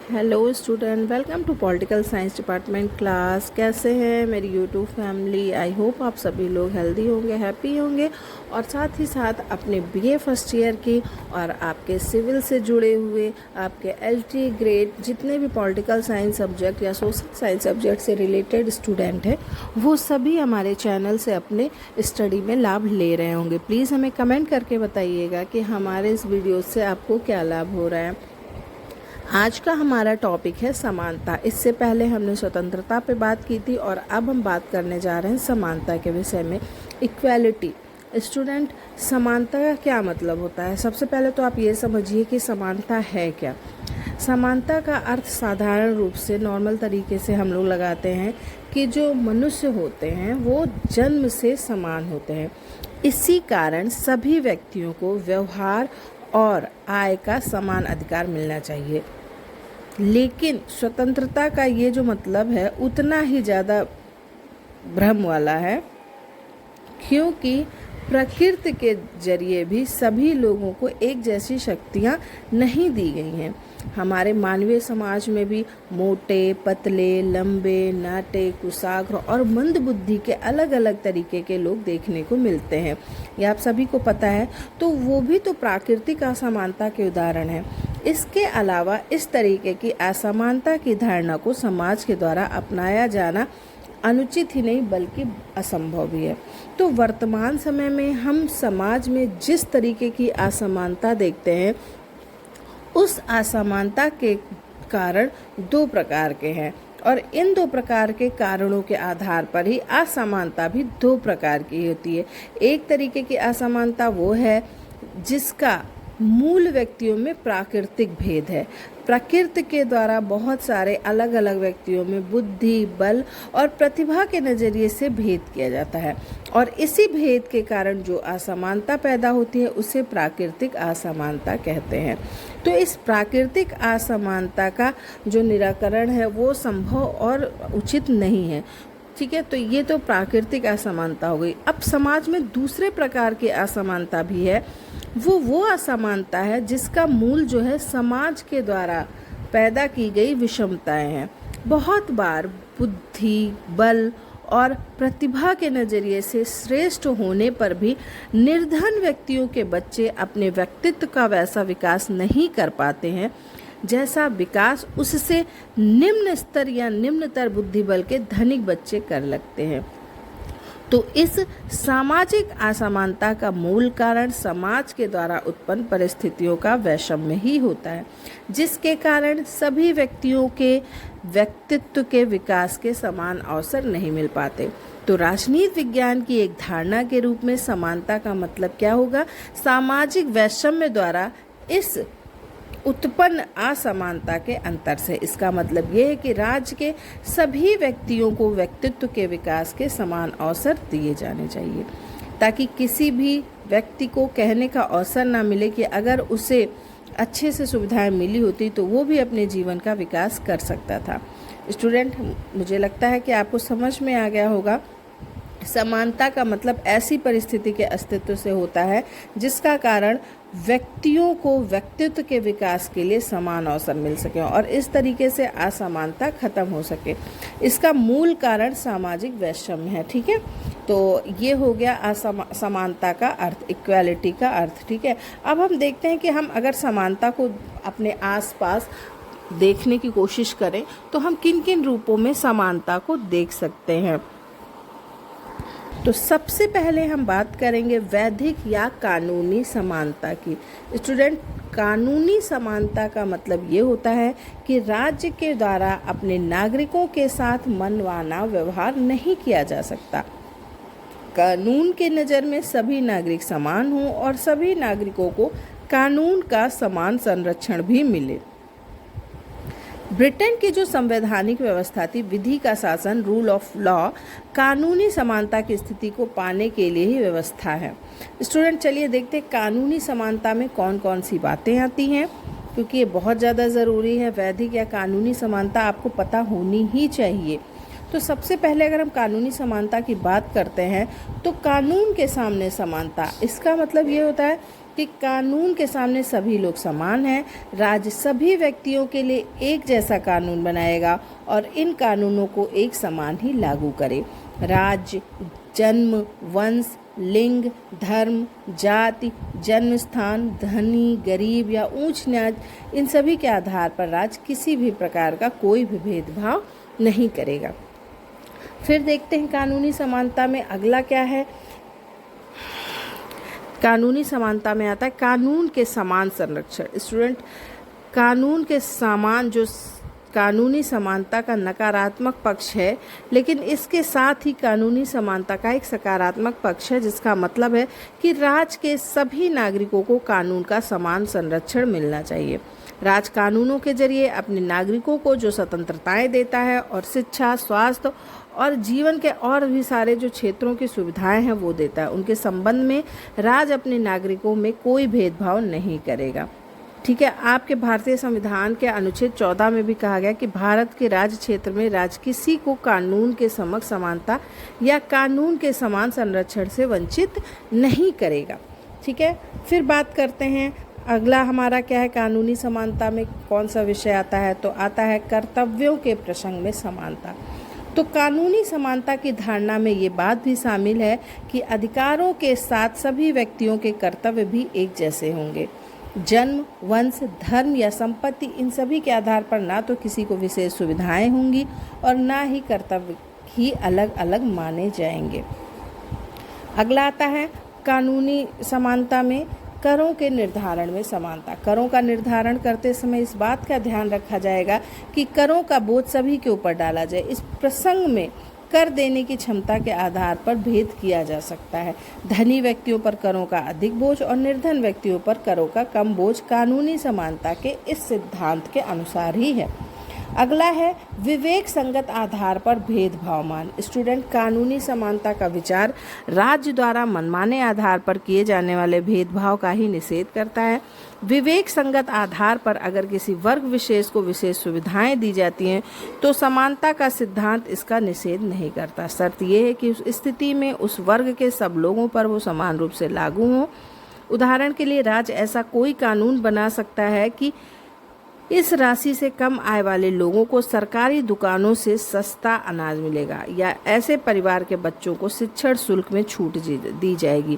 Hello student, welcome to political science department class. कैसे हैं मेरी यूट्यूब फैमिली? आई होप आप सभी लोग हेल्दी होंगे, हैप्पी होंगे और साथ ही साथ अपने बीए फर्स्ट ईयर की और आपके सिविल से जुड़े हुए आपके एलटी ग्रेड जितने भी पॉलिटिकल साइंस सब्जेक्ट या सोशल साइंस सब्जेक्ट से रिलेटेड स्टूडेंट हैं वो सभी हमारे चैनल से अपने स्टडी में लाभ ले रहे होंगे। प्लीज़ हमें कमेंट करके बताइएगा कि हमारे इस वीडियो से आपको क्या लाभ हो रहा है। आज का हमारा टॉपिक है समानता। इससे पहले हमने स्वतंत्रता पे बात की थी और अब हम बात करने जा रहे हैं समानता के विषय में, इक्वालिटी। स्टूडेंट, समानता का क्या मतलब होता है? सबसे पहले तो आप ये समझिए कि समानता है क्या। समानता का अर्थ साधारण रूप से नॉर्मल तरीके से हम लोग लगाते हैं कि जो मनुष्य होते हैं वो जन्म से समान होते हैं। इसी कारण सभी व्यक्तियों को व्यवहार और आय का समान अधिकार मिलना चाहिए। लेकिन स्वतंत्रता का ये जो मतलब है उतना ही ज़्यादा भ्रम वाला है, क्योंकि प्रकृति के जरिए भी सभी लोगों को एक जैसी शक्तियाँ नहीं दी गई हैं। हमारे मानवीय समाज में भी मोटे, पतले, लंबे, नाटे, कुशाग्र और मंद बुद्धि के अलग अलग तरीके के लोग देखने को मिलते हैं। ये आप सभी को पता है। तो वो भी तो प्राकृतिक असमानता के उदाहरण हैं। इसके अलावा इस तरीके की असमानता की धारणा को समाज के द्वारा अपनाया जाना अनुचित ही नहीं बल्कि असंभव भी है। तो वर्तमान समय में हम समाज में जिस तरीके की असमानता देखते हैं उस असमानता के कारण दो प्रकार के हैं और इन दो प्रकार के कारणों के आधार पर ही असमानता भी दो प्रकार की होती है। एक तरीके की असमानता वो है जिसका मूल व्यक्तियों में प्राकृतिक भेद है। प्रकृति के द्वारा बहुत सारे अलग अलग व्यक्तियों में बुद्धि, बल और प्रतिभा के नज़रिए से भेद किया जाता है और इसी भेद के कारण जो असमानता पैदा होती है उसे प्राकृतिक असमानता कहते हैं। तो इस प्राकृतिक असमानता का जो निराकरण है वो संभव और उचित नहीं है। ठीक है, तो ये तो प्राकृतिक असमानता हो गई। अब समाज में दूसरे प्रकार की असमानता भी है। वो असमानता है जिसका मूल जो है समाज के द्वारा पैदा की गई विषमताएं हैं। बहुत बार बुद्धि, बल और प्रतिभा के नज़रिए से श्रेष्ठ होने पर भी निर्धन व्यक्तियों के बच्चे अपने व्यक्तित्व का वैसा विकास नहीं कर पाते हैं जैसा विकास उससे निम्न स्तर या निम्नतर बुद्धि बल के धनिक बच्चे कर लगते हैं। तो इस सामाजिक असमानता का मूल कारण समाज के द्वारा उत्पन्न परिस्थितियों का वैषम्य ही होता है, जिसके कारण सभी व्यक्तियों के व्यक्तित्व के विकास के समान अवसर नहीं मिल पाते। तो राजनीति विज्ञान की एक धारणा के रूप में समानता का मतलब क्या होगा? सामाजिक वैषम्य द्वारा इस उत्पन्न असमानता के अंतर से। इसका मतलब ये है कि राज्य के सभी व्यक्तियों को व्यक्तित्व के विकास के समान अवसर दिए जाने चाहिए, ताकि किसी भी व्यक्ति को कहने का अवसर ना मिले कि अगर उसे अच्छे से सुविधाएं मिली होती तो वो भी अपने जीवन का विकास कर सकता था। स्टूडेंट, मुझे लगता है कि आपको समझ में आ गया होगा। समानता का मतलब ऐसी परिस्थिति के अस्तित्व से होता है जिसका कारण व्यक्तियों को व्यक्तित्व के विकास के लिए समान अवसर मिल सके और इस तरीके से असमानता खत्म हो सके। इसका मूल कारण सामाजिक वैषम्य है। ठीक है, तो ये हो गया समानता का अर्थ, इक्वालिटी का अर्थ। ठीक है, अब हम देखते हैं कि हम अगर समानता को अपने आसपास देखने की कोशिश करें तो हम किन किन रूपों में समानता को देख सकते हैं। तो सबसे पहले हम बात करेंगे वैधिक या कानूनी समानता की। स्टूडेंट, कानूनी समानता का मतलब ये होता है कि राज्य के द्वारा अपने नागरिकों के साथ मनमाना व्यवहार नहीं किया जा सकता। कानून के नज़र में सभी नागरिक समान हों और सभी नागरिकों को कानून का समान संरक्षण भी मिले। ब्रिटेन की जो संवैधानिक व्यवस्था थी, विधि का शासन, रूल ऑफ लॉ, कानूनी समानता की स्थिति को पाने के लिए ही व्यवस्था है। स्टूडेंट, चलिए देखते हैं कानूनी समानता में कौन कौन सी बातें आती हैं, क्योंकि ये बहुत ज़्यादा ज़रूरी है। वैधिक या कानूनी समानता आपको पता होनी ही चाहिए। तो सबसे पहले अगर हम कानूनी समानता की बात करते हैं तो कानून के सामने समानता, इसका मतलब ये होता है कि कानून के सामने सभी लोग समान हैं। राज्य सभी व्यक्तियों के लिए एक जैसा कानून बनाएगा और इन कानूनों को एक समान ही लागू करे। राज्य जन्म, वंश, लिंग, धर्म, जाति, जन्म स्थान, धनी, गरीब या ऊंच नीच इन सभी के आधार पर राज्य किसी भी प्रकार का कोई भी भेदभाव नहीं करेगा। फिर देखते हैं कानूनी समानता में अगला क्या है। कानूनी समानता में आता है कानून के समान संरक्षण। स्टूडेंट, कानून के समान जो कानूनी समानता का नकारात्मक पक्ष है, लेकिन इसके साथ ही कानूनी समानता का एक सकारात्मक पक्ष है, जिसका मतलब है कि राज्य के सभी नागरिकों को कानून का समान संरक्षण मिलना चाहिए। राज्य कानूनों के जरिए अपने नागरिकों को जो स्वतंत्रताएं देता है और शिक्षा, स्वास्थ्य और जीवन के और भी सारे जो क्षेत्रों की सुविधाएं हैं वो देता है, उनके संबंध में राज्य अपने नागरिकों में कोई भेदभाव नहीं करेगा। ठीक है। आपके भारतीय संविधान के अनुच्छेद 14 में भी कहा गया कि भारत के राज्य क्षेत्र में राज्य किसी को कानून के समक्ष समानता या कानून के समान संरक्षण से वंचित नहीं करेगा। ठीक है। फिर बात करते हैं अगला हमारा क्या है, कानूनी समानता में कौन सा विषय आता है, तो आता है कर्तव्यों के प्रसंग में समानता। तो कानूनी समानता की धारणा में ये बात भी शामिल है कि अधिकारों के साथ सभी व्यक्तियों के कर्तव्य भी एक जैसे होंगे। जन्म, वंश, धर्म या संपत्ति इन सभी के आधार पर ना तो किसी को विशेष सुविधाएं होंगी और ना ही कर्तव्य ही अलग अलग माने जाएंगे। अगला आता है कानूनी समानता में करों के निर्धारण में समानता। करों का निर्धारण करते समय इस बात का ध्यान रखा जाएगा कि करों का बोझ सभी के ऊपर डाला जाए। इस प्रसंग में कर देने की क्षमता के आधार पर भेद किया जा सकता है। धनी व्यक्तियों पर करों का अधिक बोझ और निर्धन व्यक्तियों पर करों का कम बोझ कानूनी समानता के इस सिद्धांत के अनुसार ही है। अगला है विवेक संगत आधार पर भेदभाव मान। स्टूडेंट, कानूनी समानता का विचार राज्य द्वारा मनमाने आधार पर किए जाने वाले भेदभाव का ही निषेध करता है। विवेक संगत आधार पर अगर किसी वर्ग विशेष को विशेष सुविधाएं दी जाती हैं तो समानता का सिद्धांत इसका निषेध नहीं करता। शर्त यह है कि उस स्थिति में उस वर्ग के सब लोगों पर वो समान रूप से लागू हों। उदाहरण के लिए राज्य ऐसा कोई कानून बना सकता है कि इस राशि से कम आय वाले लोगों को सरकारी दुकानों से सस्ता अनाज मिलेगा या ऐसे परिवार के बच्चों को शिक्षण शुल्क में छूट दी जाएगी।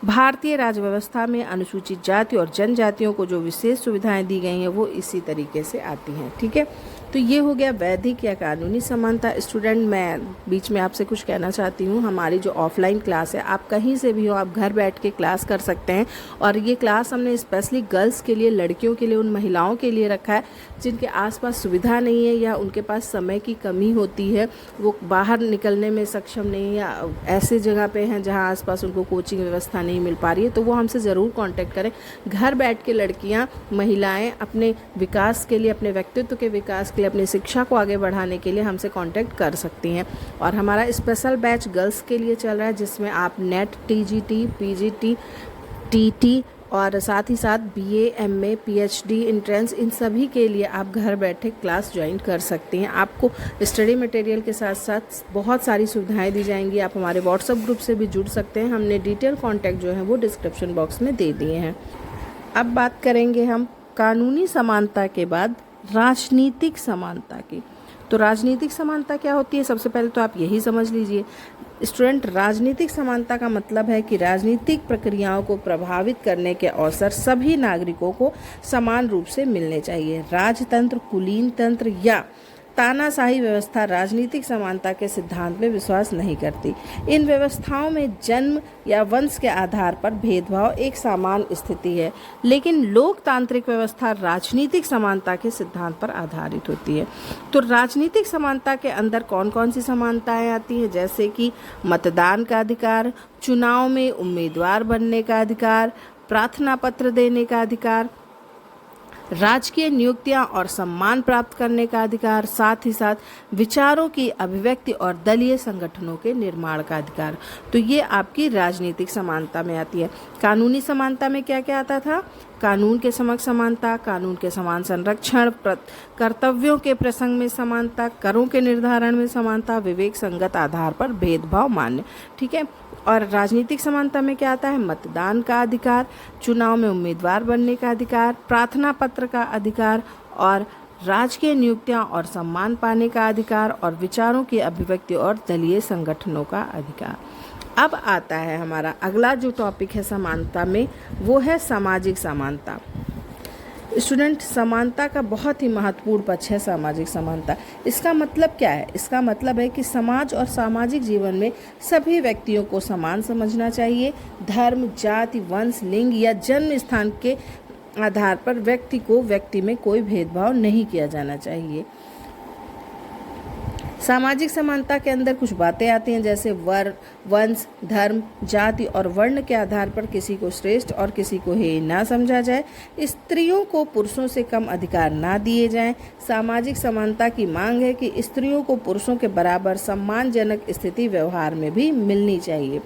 भारतीय राज्य व्यवस्था में अनुसूचित जाति और जनजातियों को जो विशेष सुविधाएं दी गई हैं वो इसी तरीके से आती हैं। ठीक है। तो ये हो गया वैधिक या कानूनी समानता। स्टूडेंट, मैं बीच में आपसे कुछ कहना चाहती हूँ। हमारी जो ऑफलाइन क्लास है, आप कहीं से भी हो, आप घर बैठ के क्लास कर सकते हैं। और ये क्लास हमने स्पेशली गर्ल्स के लिए, लड़कियों के लिए, उन महिलाओं के लिए रखा है जिनके आसपास सुविधा नहीं है या उनके पास समय की कमी होती है, वो बाहर निकलने में सक्षम नहीं या ऐसे जगह पे हैं जहाँ आसपास उनको कोचिंग व्यवस्था नहीं मिल पा रही है, तो वो हमसे ज़रूर कांटेक्ट करें। घर बैठ के लड़कियाँ, महिलाएँ अपने विकास के लिए, अपने व्यक्तित्व के विकास के लिए, अपनी शिक्षा को आगे बढ़ाने के लिए हमसे कांटेक्ट कर सकती हैं। और हमारा स्पेशल बैच गर्ल्स के लिए चल रहा है जिसमें आप नेट, टीजीटी, पीजीटी, टीटी और साथ ही साथ बीए, एमए, पीएचडी, एंट्रेंस, इन सभी के लिए आप घर बैठे क्लास ज्वाइन कर सकती हैं। आपको स्टडी मटेरियल के साथ साथ बहुत सारी सुविधाएं दी जाएंगी। आप हमारे व्हाट्सएप ग्रुप से भी जुड़ सकते हैं। हमने डिटेल कॉन्टैक्ट जो है वो डिस्क्रिप्शन बॉक्स में दे दिए हैं। अब बात करेंगे हम कानूनी समानता के बाद राजनीतिक समानता की। तो राजनीतिक समानता क्या होती है, सबसे पहले तो आप यही समझ लीजिए। स्टूडेंट, राजनीतिक समानता का मतलब है कि राजनीतिक प्रक्रियाओं को प्रभावित करने के अवसर सभी नागरिकों को समान रूप से मिलने चाहिए। राजतंत्र, कुलीन तंत्र या तानाशाही व्यवस्था राजनीतिक समानता के सिद्धांत में विश्वास नहीं करती। इन व्यवस्थाओं में जन्म या वंश के आधार पर भेदभाव एक सामान्य स्थिति है, लेकिन लोकतांत्रिक व्यवस्था राजनीतिक समानता के सिद्धांत पर आधारित होती है। तो राजनीतिक समानता के अंदर कौन कौन सी समानताएं आती हैं, जैसे कि मतदान का अधिकार, चुनाव में उम्मीदवार बनने का अधिकार, प्रार्थना पत्र देने का अधिकार, राजकीय नियुक्तियां और सम्मान प्राप्त करने का अधिकार, साथ ही साथ विचारों की अभिव्यक्ति और दलीय संगठनों के निर्माण का अधिकार। तो ये आपकी राजनीतिक समानता में आती है। कानूनी समानता में क्या क्या आता था? कानून के समक्ष समानता, कानून के समान संरक्षण, कर्तव्यों के प्रसंग में समानता, करों के निर्धारण में समानता, विवेक संगत आधार पर भेदभाव मान्य। ठीक है। और राजनीतिक समानता में क्या आता है? मतदान का अधिकार, चुनाव में उम्मीदवार बनने का अधिकार, प्रार्थना पत्र का अधिकार और राजकीय नियुक्तियां और सम्मान पाने का अधिकार और विचारों की अभिव्यक्ति और दलीय संगठनों का अधिकार। अब आता है हमारा अगला जो टॉपिक है समानता में, वो है सामाजिक समानता। स्टूडेंट, समानता का बहुत ही महत्वपूर्ण पक्ष है सामाजिक समानता। इसका मतलब क्या है? इसका मतलब है कि समाज और सामाजिक जीवन में सभी व्यक्तियों को समान समझना चाहिए। धर्म, जाति, वंश, लिंग या जन्म स्थान के आधार पर व्यक्ति में कोई भेदभाव नहीं किया जाना चाहिए। सामाजिक समानता के अंदर कुछ बातें आती हैं, जैसे वंश, धर्म, जाति और वर्ण के आधार पर किसी को श्रेष्ठ और किसी को हेय ना समझा जाए। स्त्रियों को पुरुषों से कम अधिकार ना दिए जाएं। सामाजिक समानता की मांग है कि स्त्रियों को पुरुषों के बराबर सम्मानजनक स्थिति व्यवहार में भी मिलनी चाहिए।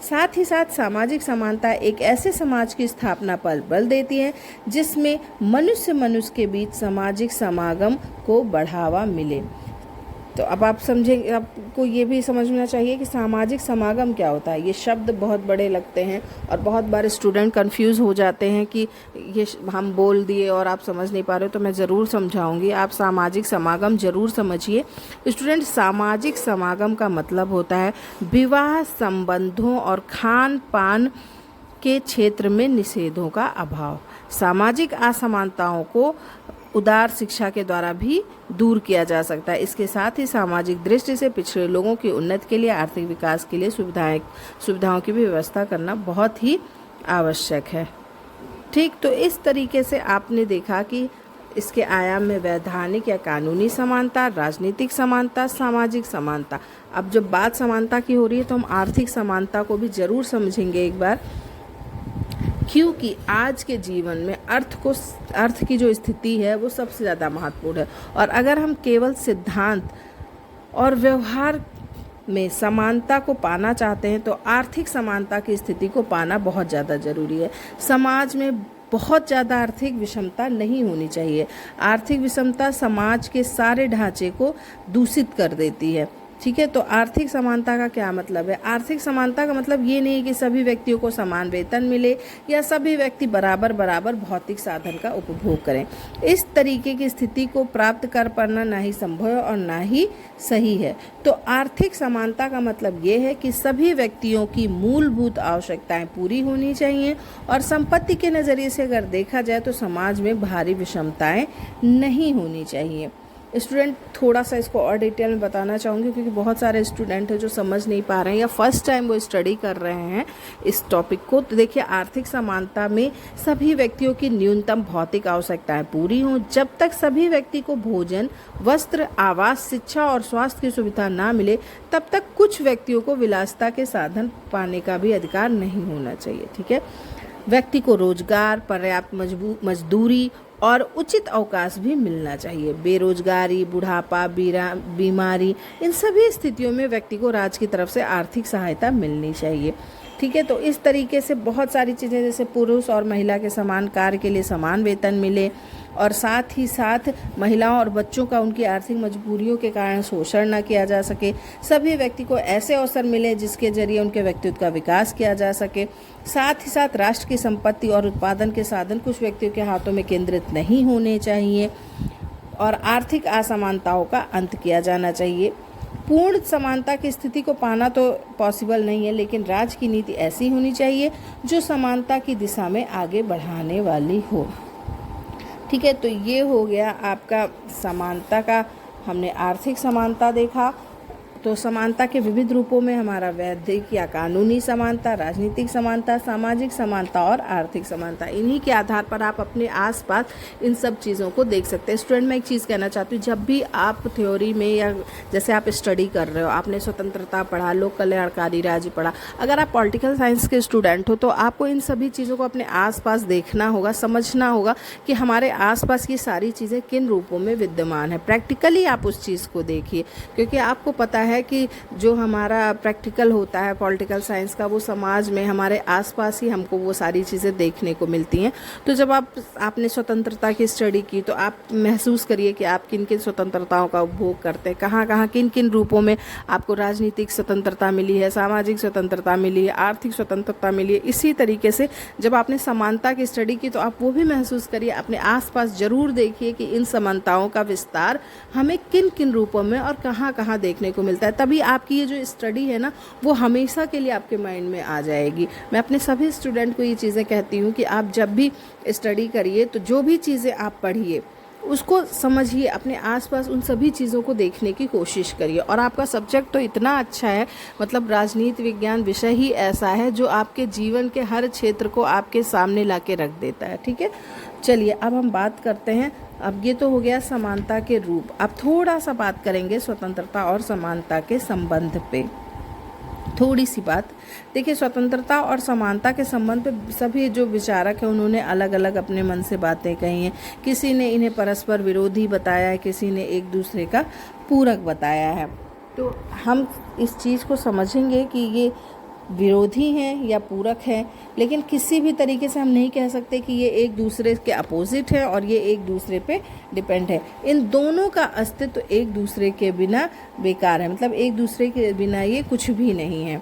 साथ ही साथ सामाजिक समानता एक ऐसे समाज की स्थापना पर बल देती है जिसमें मनुष्य के बीच सामाजिक समागम को बढ़ावा मिले। तो अब आप समझेंगे, आपको ये भी समझना चाहिए कि सामाजिक समागम क्या होता है। ये शब्द बहुत बड़े लगते हैं और बहुत बार स्टूडेंट कंफ्यूज हो जाते हैं कि ये हम बोल दिए और आप समझ नहीं पा रहे हो, तो मैं ज़रूर समझाऊंगी। आप सामाजिक समागम ज़रूर समझिए। स्टूडेंट, सामाजिक समागम का मतलब होता है विवाह संबंधों और खान पान के क्षेत्र में निषेधों का अभाव। सामाजिक असमानताओं को उदार शिक्षा के द्वारा भी दूर किया जा सकता है। इसके साथ ही सामाजिक दृष्टि से पिछड़े लोगों की उन्नति के लिए, आर्थिक विकास के लिए सुविधाओं की भी व्यवस्था करना बहुत ही आवश्यक है। ठीक, तो इस तरीके से आपने देखा कि इसके आयाम में वैधानिक या कानूनी समानता, राजनीतिक समानता, सामाजिक समानता। अब जब बात समानता की हो रही है तो हम आर्थिक समानता को भी जरूर समझेंगे एक बार, क्योंकि आज के जीवन में अर्थ की जो स्थिति है वो सबसे ज़्यादा महत्वपूर्ण है। और अगर हम केवल सिद्धांत और व्यवहार में समानता को पाना चाहते हैं तो आर्थिक समानता की स्थिति को पाना बहुत ज़्यादा ज़रूरी है। समाज में बहुत ज़्यादा आर्थिक विषमता नहीं होनी चाहिए। आर्थिक विषमता समाज के सारे ढांचे को दूषित कर देती है। ठीक है, तो आर्थिक समानता का क्या मतलब है? आर्थिक समानता का मतलब ये नहीं है कि सभी व्यक्तियों को समान वेतन मिले या सभी व्यक्ति बराबर भौतिक साधन का उपभोग करें। इस तरीके की स्थिति को प्राप्त कर पाना ना ही संभव है और ना ही सही है। तो आर्थिक समानता का मतलब ये है कि सभी व्यक्तियों की मूलभूत आवश्यकताएं पूरी होनी चाहिए और संपत्ति के नज़रिए से अगर देखा जाए तो समाज में भारी विषमताएं नहीं होनी चाहिए। स्टूडेंट, थोड़ा सा इसको और डिटेल में बताना चाहूँगी क्योंकि बहुत सारे स्टूडेंट हैं जो समझ नहीं पा रहे हैं या फर्स्ट टाइम वो स्टडी कर रहे हैं इस टॉपिक को। तो देखिए, आर्थिक समानता में सभी व्यक्तियों की न्यूनतम भौतिक आवश्यकताएं पूरी हों। जब तक सभी व्यक्ति को भोजन, वस्त्र, आवास, शिक्षा और स्वास्थ्य की सुविधा ना मिले तब तक कुछ व्यक्तियों को विलासिता के साधन पाने का भी अधिकार नहीं होना चाहिए। ठीक है, व्यक्ति को रोजगार, पर्याप्त मजदूरी और उचित अवकाश भी मिलना चाहिए। बेरोजगारी, बुढ़ापा, बीमारी, इन सभी स्थितियों में व्यक्ति को राज्य की तरफ से आर्थिक सहायता मिलनी चाहिए। ठीक है, तो इस तरीके से बहुत सारी चीज़ें, जैसे पुरुष और महिला के समान कार्य के लिए समान वेतन मिले और साथ ही साथ महिलाओं और बच्चों का उनकी आर्थिक मजबूरियों के कारण शोषण न किया जा सके। सभी व्यक्ति को ऐसे अवसर मिले जिसके जरिए उनके व्यक्तित्व का विकास किया जा सके। साथ ही साथ राष्ट्र की संपत्ति और उत्पादन के साधन कुछ व्यक्तियों के हाथों में केंद्रित नहीं होने चाहिए और आर्थिक असमानताओं का अंत किया जाना चाहिए। पूर्ण समानता की स्थिति को पाना तो पॉसिबल नहीं है, लेकिन राज्य की नीति ऐसी होनी चाहिए जो समानता की दिशा में आगे बढ़ाने वाली हो। ठीक है, तो ये हो गया आपका समानता का, हमने आर्थिक समानता देखा। तो समानता के विविध रूपों में हमारा वैधानिक या कानूनी समानता, राजनीतिक समानता, सामाजिक समानता और आर्थिक समानता, इन्हीं के आधार पर आप अपने आसपास इन सब चीज़ों को देख सकते हैं। स्टूडेंट, मैं एक चीज़ कहना चाहती हूँ, जब भी आप थ्योरी में या जैसे आप स्टडी कर रहे हो, आपने स्वतंत्रता पढ़ा, लोक कल्याणकारी राज्य पढ़ा, अगर आप पॉलिटिकल साइंस के स्टूडेंट हो तो आपको इन सभी चीज़ों को अपने आसपास देखना होगा, समझना होगा कि हमारे आसपास की सारी चीज़ें किन रूपों में विद्यमान है। प्रैक्टिकली आप उस चीज़ को देखिए, क्योंकि आपको पता है है कि जो हमारा प्रैक्टिकल होता है पॉलिटिकल साइंस का, वो समाज में हमारे आसपास ही हमको वो सारी चीज़ें देखने को मिलती हैं। तो जब आपने स्वतंत्रता की स्टडी की तो आप महसूस करिए कि आप किन किन स्वतंत्रताओं का उपभोग करते हैं, कहाँ कहाँ किन किन रूपों में आपको राजनीतिक स्वतंत्रता मिली है, सामाजिक स्वतंत्रता मिली है, आर्थिक स्वतंत्रता मिली है। इसी तरीके से जब आपने समानता की स्टडी की तो आप वो भी महसूस करिए, अपने आसपास जरूर देखिए कि इन समानताओं का विस्तार हमें किन किन रूपों में और कहाँ कहाँ देखने को मिलता है। तभी आपकी ये जो स्टडी है ना, वो हमेशा के लिए आपके माइंड में आ जाएगी। मैं अपने सभी स्टूडेंट को ये चीज़ें कहती हूँ कि आप जब भी स्टडी करिए तो जो भी चीज़ें आप पढ़िए उसको समझिए, अपने आसपास उन सभी चीज़ों को देखने की कोशिश करिए। और आपका सब्जेक्ट तो इतना अच्छा है, मतलब राजनीति विज्ञान विषय ही ऐसा है जो आपके जीवन के हर क्षेत्र को आपके सामने ला के रख देता है। ठीक है, चलिए अब हम बात करते हैं। अब ये तो हो गया समानता के रूप, अब थोड़ा सा बात करेंगे स्वतंत्रता और समानता के संबंध पे। थोड़ी सी बात देखिए, स्वतंत्रता और समानता के संबंध पे सभी जो विचारक हैं उन्होंने अलग अलग अपने मन से बातें कही हैं। किसी ने इन्हें परस्पर विरोधी बताया है, किसी ने एक दूसरे का पूरक बताया है। तो हम इस चीज़ को समझेंगे कि ये विरोधी हैं या पूरक हैं, लेकिन किसी भी तरीके से हम नहीं कह सकते कि ये एक दूसरे के अपोजिट है और ये एक दूसरे पे डिपेंड है। इन दोनों का अस्तित्व एक दूसरे के बिना बेकार है, मतलब एक दूसरे के बिना ये कुछ भी नहीं है।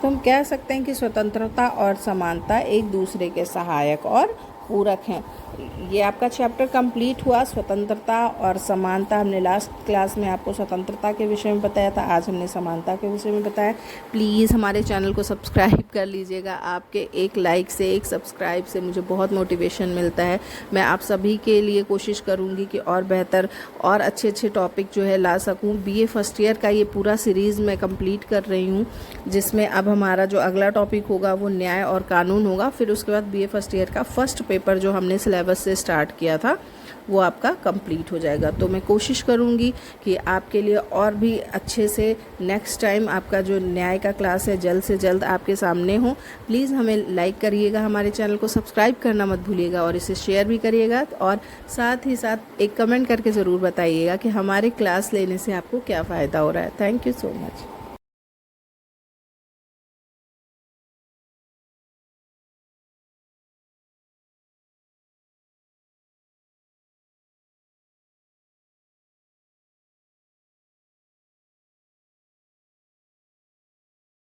तो हम कह सकते हैं कि स्वतंत्रता और समानता एक दूसरे के सहायक और पूरक हैं। ये आपका चैप्टर कंप्लीट हुआ, स्वतंत्रता और समानता। हमने लास्ट क्लास में आपको स्वतंत्रता के विषय में बताया था, आज हमने समानता के विषय में बताया। प्लीज़ हमारे चैनल को सब्सक्राइब कर लीजिएगा। आपके एक लाइक से, एक सब्सक्राइब से मुझे बहुत मोटिवेशन मिलता है। मैं आप सभी के लिए कोशिश करूँगी कि और बेहतर और अच्छे अच्छे टॉपिक जो है ला सकूँ। BA फर्स्ट ईयर का ये पूरा सीरीज़ मैं कंप्लीट कर रही हूँ, जिसमें अब हमारा जो अगला टॉपिक होगा वो न्याय और कानून होगा। फिर उसके बाद BA फर्स्ट ईयर का फर्स्ट पेपर जो हमने सिलेबस से स्टार्ट किया था वो आपका कंप्लीट हो जाएगा। तो मैं कोशिश करूँगी कि आपके लिए और भी अच्छे से नेक्स्ट टाइम आपका जो न्याय का क्लास है जल्द से जल्द आपके सामने हो। प्लीज़ हमें लाइक करिएगा, हमारे चैनल को सब्सक्राइब करना मत भूलिएगा और इसे शेयर भी करिएगा। और साथ ही साथ एक कमेंट करके ज़रूर बताइएगा कि हमारे क्लास लेने से आपको क्या फ़ायदा हो रहा है। Thank you so much.